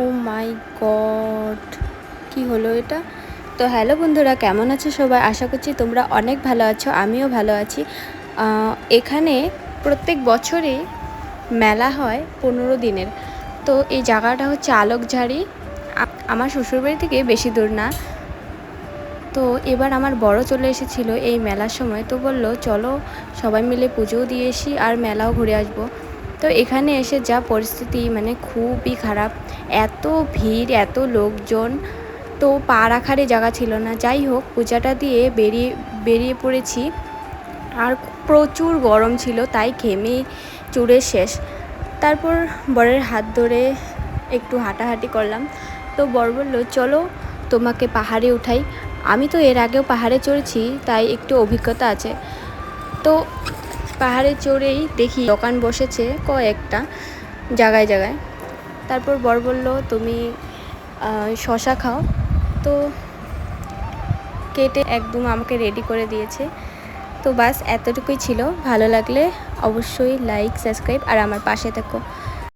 ও মাই god, কি হলো এটা? তো হ্যালো বন্ধুরা, কেমন আছো সবাই? আশা করছি তোমরা অনেক ভালো আছো, আমিও ভালো আছি। এখানে প্রত্যেক বছরই মেলা হয় 15 দিনের। তো এই জায়গাটা হচ্ছে আলোকঝাড়ি। আমার শ্বশুরবাড়ি থেকে বেশি দূর না। তো এবার আমার বড় চলে এসেছিলো এই মেলার সময়, তো বলল চলো সবাই মিলে পুজোও দিয়ে আসি আর মেলাও ঘুরে আসবো। তো এখানে এসে যা পরিস্থিতি, মানে খুবই খারাপ। এত ভিড়, এত লোকজন, তো পা রাখারই জায়গা ছিল না। যাই হোক, পূজাটা দিয়ে বেরিয়ে পড়েছি। আর প্রচুর গরম ছিল, তাই ঘেমে চুড়ে শেষ। তারপর বরের হাত ধরে একটু হাঁটাহাঁটি করলাম। তো বর বলল চলো তোমাকে পাহাড়ে উঠাই। আমি তো এর আগেও পাহাড়ে চড়েছি, তাই একটু অভিজ্ঞতা আছে। তো পাহাড়ে চড়েই দেখি দোকান বসেছে কয়েকটা জায়গায় জায়গায়। তারপর বর বলল তুমি শশা খাও। তো কেটে একদম আমাকে রেডি করে দিয়েছে। তো বাস এতটুকুই ছিল। ভালো লাগলে অবশ্যই লাইক, সাবস্ক্রাইব আর আমার পাশে থেকো।